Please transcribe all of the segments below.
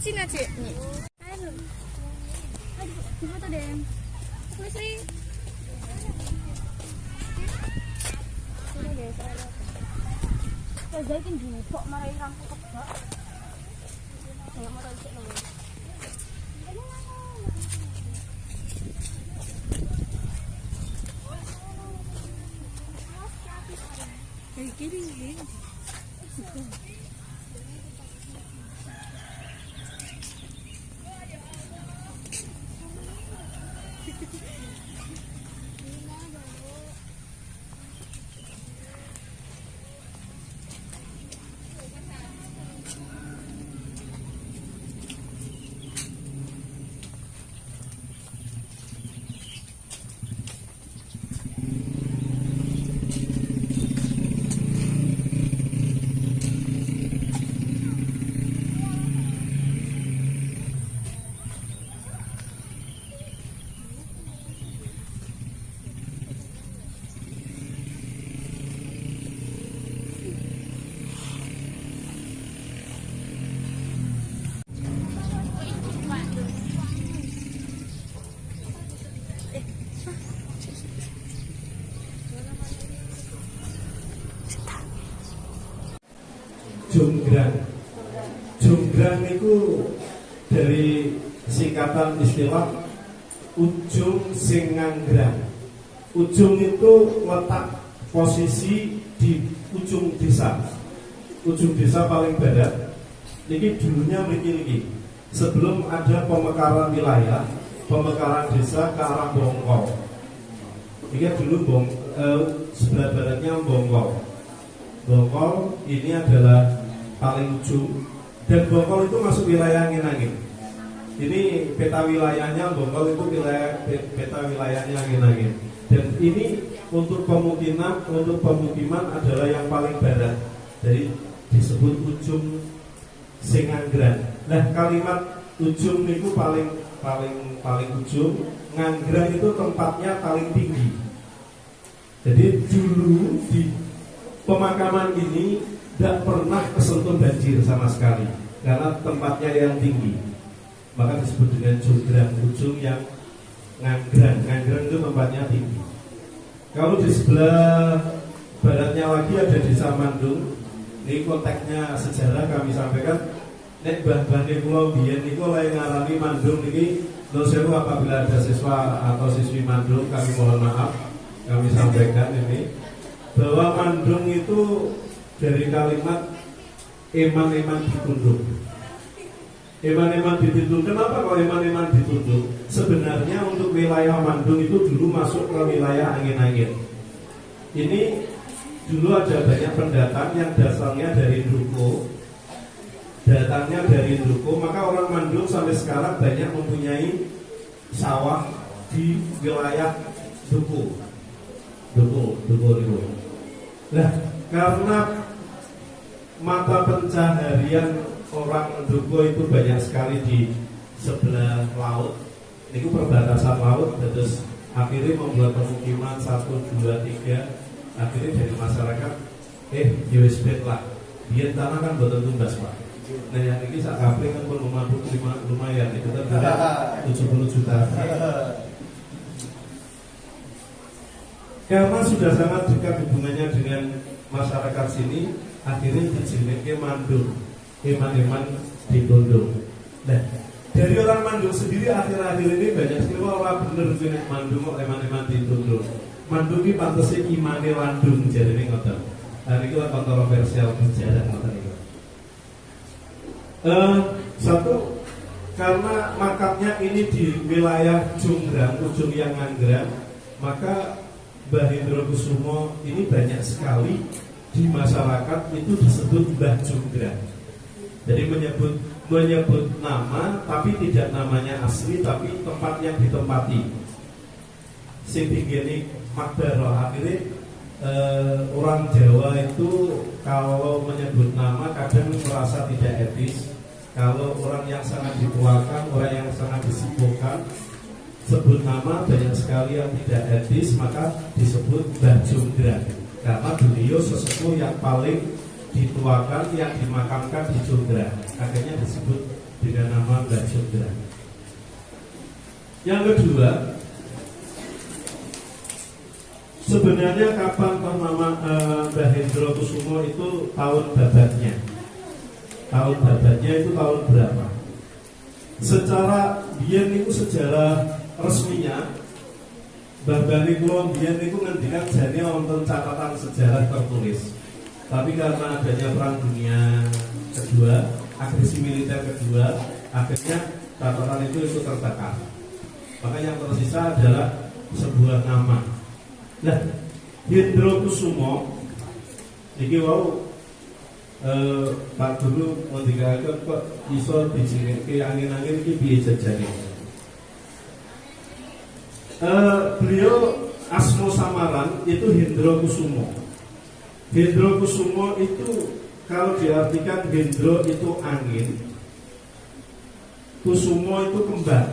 Cina Cik nih. Ayo foto deh. Tulis Ri. Ini deh saya. Saya kan gini kok marahin rambut kebak. Saya mau tahu sih loh. Gini. Jonggrang itu dari singkatan istilah ujung sing nganggrang. Ujung itu letak posisi di ujung desa. Ujung desa paling barat. Ini dulunya begini. Sebelum ada pemekaran wilayah, pemekaran desa ke arah Bongkol. Ini dulu sebelah baratnya Bongkol. Bongkol ini adalah paling ujung, dan Bongkol itu masuk wilayah Angin-Angin. Ini peta wilayahnya Bongkol itu peta wilayahnya Angin-Angin. Dan ini untuk pemukiman adalah yang paling barat. Jadi disebut ujung sing nganggrang. Nah, kalimat ujung itu paling ujung, nganggrang itu tempatnya paling tinggi. Jadi dulu di pemakaman ini tidak pernah kesentuh banjir sama sekali karena tempatnya yang tinggi, maka disebut dengan jonggrang, ujung yang nganggrang. Nganggrang itu tempatnya tinggi. Kalau di sebelah baratnya lagi ada desa Mandung. Ini konteksnya sejarah kami sampaikan. Nek bah-bah di Pulau Biyen niku oleh ngarani Mandung niki. Nuwun sewu apabila ada siswa atau siswi Mandung, kami mohon maaf. Kami sampaikan ini bahwa Mandung itu dari kalimat eman-eman ditunduk. Eman-eman ditunduk. Kenapa kalau eman-eman ditunduk? Sebenarnya untuk wilayah Mandung itu dulu masuk ke wilayah Angin-Angin. Ini dulu ada banyak pendatang yang dasarnya dari Duku. Datangnya dari Duku, maka orang Mandung sampai sekarang banyak mempunyai sawah di wilayah Duku. Duku. Nah, karena mata pencaharian orang Duku itu banyak sekali di sebelah laut. Ini perbatasan laut, terus akhirnya membuat pemukiman 1, 2, 3. Akhirnya dari masyarakat, USB lah. Biar tanah kan betul tumbas Pak. Nah yang ini saat kapling kan pun lumayan, itu kan 70 juta. Karena sudah sangat dekat hubungannya dengan masyarakat sini, akhirnya dijadikan Mandung, eman-eman ditunduk. Nah, dari orang Mandung sendiri akhir-akhir ini banyak sekali orang bener punya Mandung kok eman-eman ditunduk. Mandung ini pantasnya imane Landung, jadi ini ngotot. Hari ini kontroversial sejarah ngotot ini. Satu, karena makamnya ini di wilayah Jonggrang, ujung yang nganggrang, maka Mbah Hendrokusumo ini banyak sekali di masyarakat itu disebut Mbah Jonggrang. Jadi menyebut nama, tapi tidak namanya asli, tapi tempat yang ditempati. Sing tinggi Makbaro. Akhirnya orang Jawa itu kalau menyebut nama kadang merasa tidak etis. Kalau orang yang sangat dituakan, orang yang sangat disibukkan, sebut nama banyak sekali yang tidak etis, maka disebut Mbah Jonggrang. Karena beliau sesepuh yang paling dituakan, yang dimakamkan di Jonggrang. Akhirnya disebut dengan nama Mbah Jonggrang. Yang kedua, sebenarnya kapan nama Mbah Hendro Kusumo itu tahun babatnya? Tahun babatnya itu tahun berapa? Secara biyen itu sejarah resminya Mbah Bani kula biyen niku ngendikan jane wonten catatan sejarah tertulis. Tapi karena adanya perang dunia kedua, agresi militer kedua, akhirnya catatan itu terbakar. Maka yang tersisa adalah sebuah nama. Nah, Hendro Kusumo iki wau Pak Guru ngendikaken kok iso dijinike angin-angin iki piye jajane. Beliau asmo samaran itu Hendro Kusumo. Hendro Kusumo itu kalau diartikan Hendro itu angin, Kusumo itu kembang.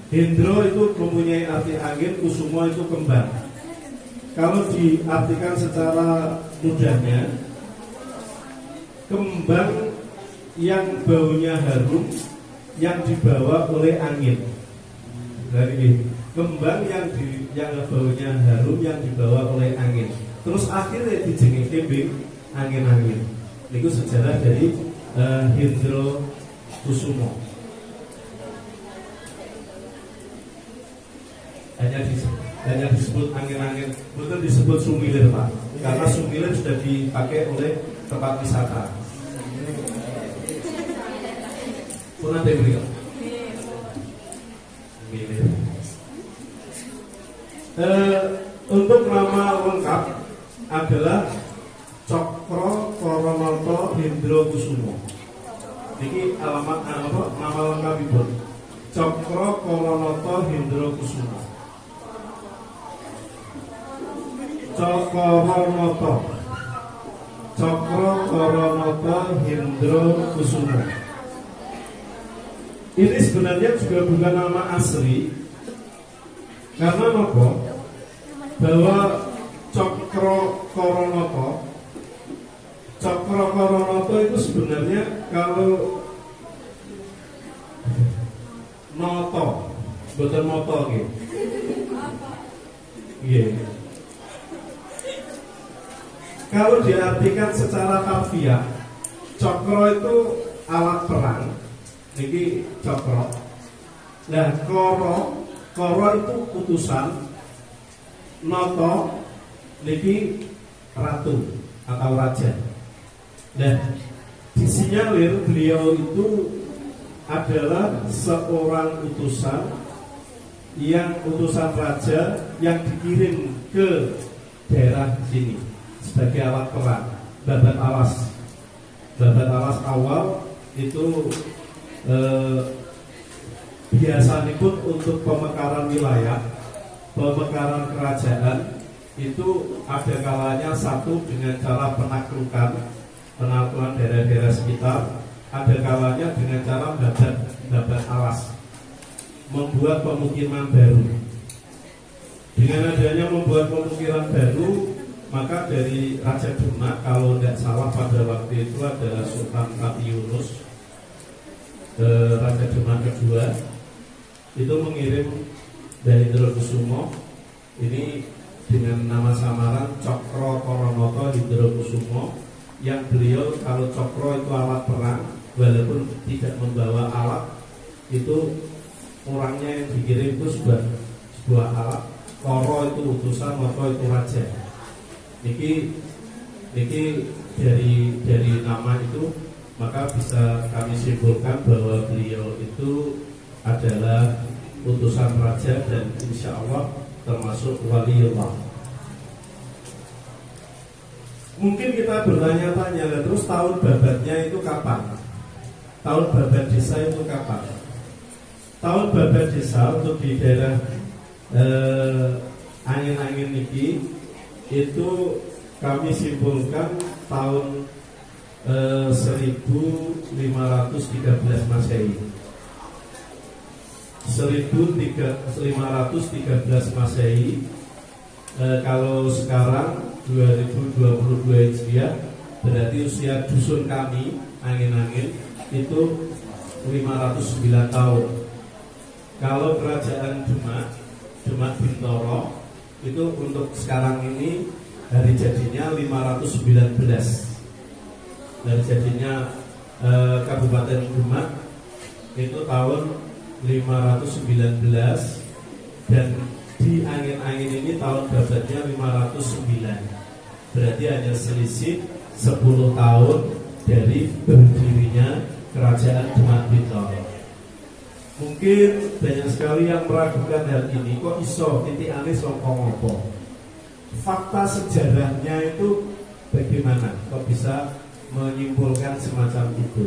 Hendro itu mempunyai arti angin, Kusumo itu kembang. Kalau diartikan secara mudahnya, kembang yang baunya harum yang dibawa oleh angin. Dari kembang yang baunya harum yang dibawa oleh angin. Terus akhirnya dijengike bing angin-angin. Itu sejarah dari Hendro Kusumo. Hanya disebut angin-angin, bukan disebut Sumilir Pak, karena Sumilir sudah dipakai oleh tempat wisata. Pernah beliau? Sumilir. Untuk nama lengkap adalah Cokro Koronoto Hendro Kusumo. Ini alamat nama lengkap ibu. Cokro Koronoto Hendro Kusumo. Cokro Koronoto Hendro Kusumo. Ini sebenarnya juga bukan nama asli, karena apa? Bahwa Cokro Koronoto itu sebenarnya kalau noto, betul noto gitu. Yeah. Kalau diartikan secara harfiah, cokro itu alat perang. Niki cokro. Nah, koro itu utusan. Noto niki ratu atau raja. Nah, disinyalir beliau itu adalah seorang utusan raja yang dikirim ke daerah sini sebagai alat perang. Babat alas awal itu biasanya pun untuk pemekaran wilayah, pemekaran kerajaan itu ada kalanya satu dengan cara penaklukan daerah-daerah sekitar, ada kalanya dengan cara babat alas, membuat pemukiman baru. Dengan adanya membuat pemukiman baru, maka dari Raja Demak, kalau tidak salah pada waktu itu adalah Sultan Pati Yunus, Raja Demak kedua, itu mengirim dari Hendro Kusumo ini dengan nama samaran Cokro Koronoto Hendro Kusumo, yang beliau kalau cokro itu alat perang, walaupun tidak membawa alat, itu orangnya yang dikirim itu sebuah alat. Koro itu utusan, noto itu raja. Niki dari nama itu maka bisa kami simpulkan bahwa beliau itu adalah utusan raja dan insya Allah termasuk waliullah. Mungkin kita bertanya-tanya, terus tahun babatnya itu kapan? Tahun babat desa itu kapan? Tahun babat desa untuk di daerah angin-angin niki itu kami simpulkan tahun 1513 Masehi. 1513 Masehi. Kalau sekarang 2022 Hijriah, berarti usia dusun kami angin-angin itu 509 tahun. Kalau kerajaan Demak Bintoro itu untuk sekarang ini hari jadinya 519. Hari jadinya Kabupaten Demak itu tahun 519, dan di angin-angin ini tahun babatnya 509. Berarti hanya selisih 10 tahun dari berdirinya Kerajaan Demak Bintoro. Mungkin banyak sekali yang meragukan hal ini, kok iso titikane saka ngopo. Fakta sejarahnya itu bagaimana? Kok bisa menyimpulkan semacam itu?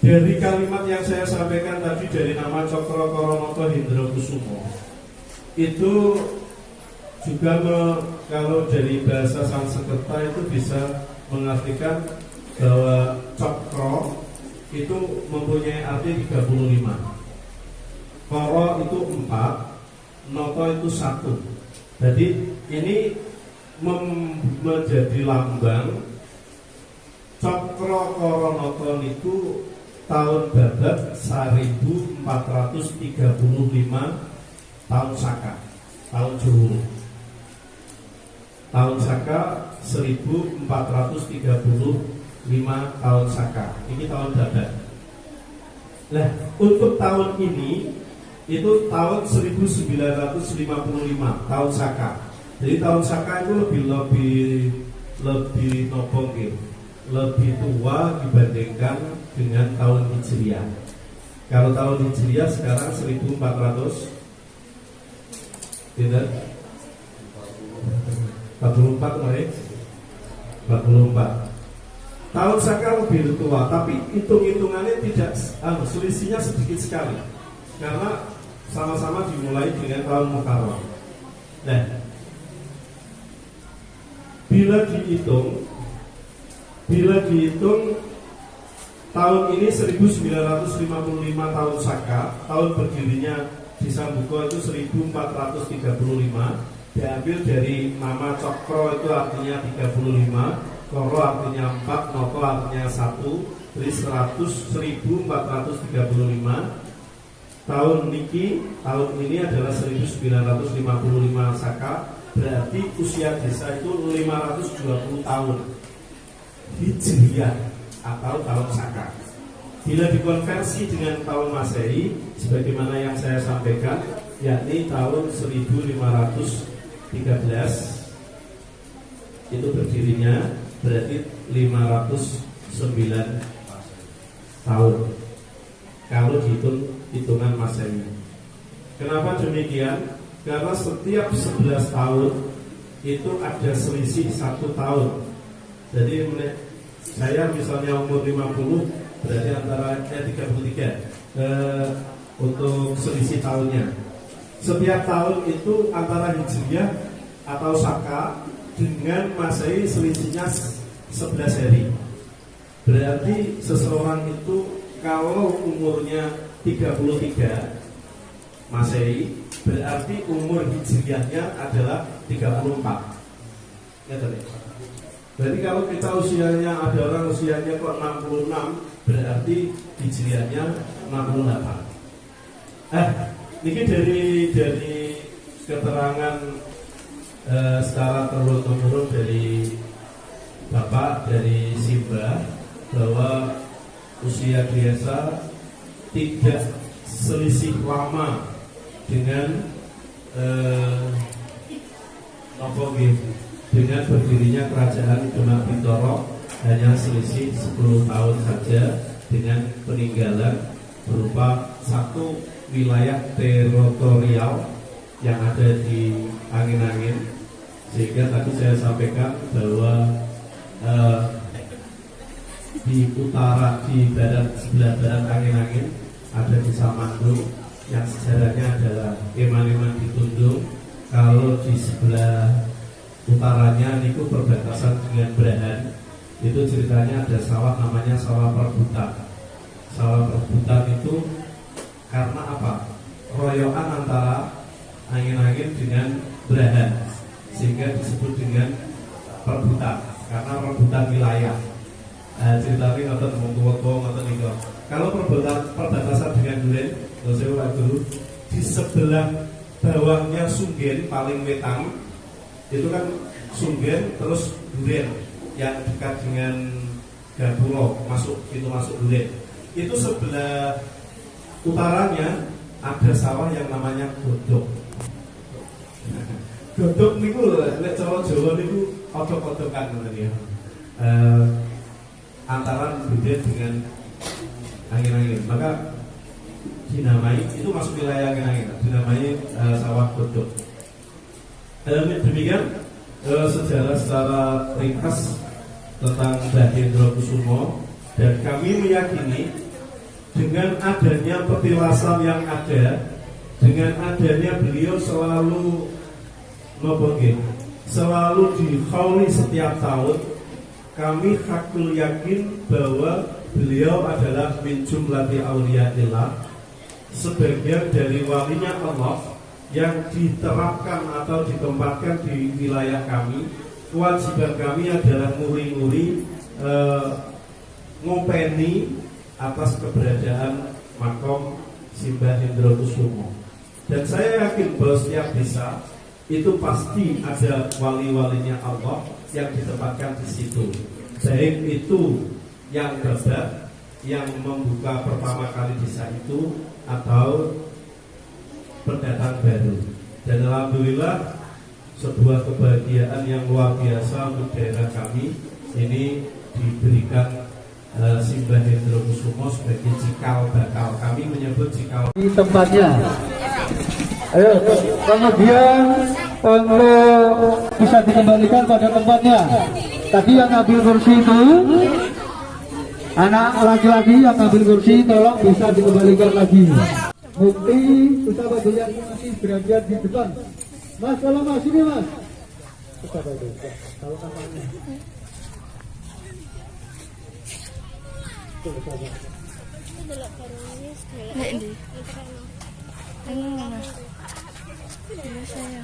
Dari kalimat yang saya sampaikan tadi, dari nama Cokro Koronoto Hendrokusumo, itu juga kalau dari bahasa Sanskerta itu bisa mengartikan bahwa Cokro itu mempunyai arti 35. Koro itu 4, Noto itu 1. Jadi ini menjadi lambang Cokro Koronoto itu tahun babat 1435 tahun Saka, tahun Jowo. Tahun Saka 1435 tahun Saka. Ini tahun babat. Nah, untuk tahun ini itu tahun 1955 tahun Saka. Jadi tahun Saka itu lebih nopo nggih, lebih tua dibandingkan dengan tahun Hijriah. Kalau tahun Hijriah sekarang 1400 tidak 44 mulai 44. Tahun Saka lebih tua, tapi hitung-hitungannya tidak, selisihnya sedikit sekali, karena sama-sama dimulai dengan tahun Muharram. Nah, bila dihitung tahun ini 1955 tahun Saka, tahun berdirinya di Sambuko itu 1435, diambil dari nama Cokro itu artinya 35, Koro artinya 4, Noto artinya 1, jadi 1435. Tahun ini adalah 1955 Saka, berarti usia desa itu 520 tahun Hijriah atau tahun Saka. Bila dikonversi dengan tahun Masehi, sebagaimana yang saya sampaikan, yakni tahun 1513 itu berdirinya, berarti 509 tahun kalau dihitung hitungan Masehi. Kenapa demikian? Karena setiap 11 tahun itu ada selisih 1 tahun. Jadi saya misalnya umur 50, berarti antara 33 untuk selisih tahunnya. Setiap tahun itu antara Hijriah atau Saka dengan Masehi selisihnya 11 hari. Berarti seseorang itu kalau umurnya 33 Masehi, berarti umur Hijriahnya adalah 34. Ya, berarti kalau kita usianya, ada orang usianya kok 66, berarti Hijriahnya 68. Ini dari keterangan secara turun-temurun dari Bapak, dari Simba, bahwa usia biasa tidak selisih lama dengan dengan berdirinya Kerajaan Demak Bintoro, hanya selisih 10 tahun saja, dengan peninggalan berupa satu wilayah teritorial yang ada di angin-angin. Sehingga tadi saya sampaikan bahwa di utara, di sebelah barat angin-angin ada Desa Mandung yang sejarahnya adalah Eman-Eman Ditundung. Kalau di sebelah utaranya niku perbatasan dengan Brahan, itu ceritanya ada sawah namanya sawah Perbutan. Sawah Perbutan itu karena apa? Royokan antara angin-angin dengan Brahan, sehingga disebut dengan Perbutan. karena rebutan wilayah. Ceritanya ngotot ngomong ngotot niku. Kalau perbatasan dengan Duren, saya dulu di sebelah bawahnya Sunggen paling wetan itu kan Sunggen terus Duren yang dekat dengan Gapuro masuk Duren. Itu sebelah utaranya ada sawah yang namanya Godok. Godok niku lek cara Jawa niku odok-odokan namanya. Antara Duren dengan angin-angin, maka dinamai itu masuk wilayah angin-angin, dinamai sawah Godok. Demikian sejarah secara ringkas tentang Mbah Hendro Kusumo, dan kami meyakini dengan adanya petilasan yang ada, dengan adanya beliau selalu dikhauli setiap tahun, kami hakul yakin bahwa beliau adalah min jumlati auliyaillah, sebagian dari walinya Allah yang diterapkan atau ditempatkan di wilayah kami. Kewajiban kami adalah nguri-nguri ngopeni atas keberadaan makom Simbah Hendro Kusumo. Dan saya yakin bahwa setiap desa itu pasti ada wali-walinya Allah yang ditempatkan di situ. Baik itu yang gagah, yang membuka pertama kali desa itu, atau pendatang baru. Dan alhamdulillah sebuah kebahagiaan yang luar biasa untuk daerah kami ini diberikan Simbah Hendro Kusumo sebagai cikal bakal. Kami menyebut cikal di tempatnya. Ayo, kemudian untuk bisa dikembalikan pada tempatnya. Tadi yang ngambil kursi itu, anak laki-laki yang ngambil kursi, tolong bisa dikembalikan lagi. Bukti usaha yang masih berada di depan. Mas, kalau mas ini mas. Tahu namanya. Saya.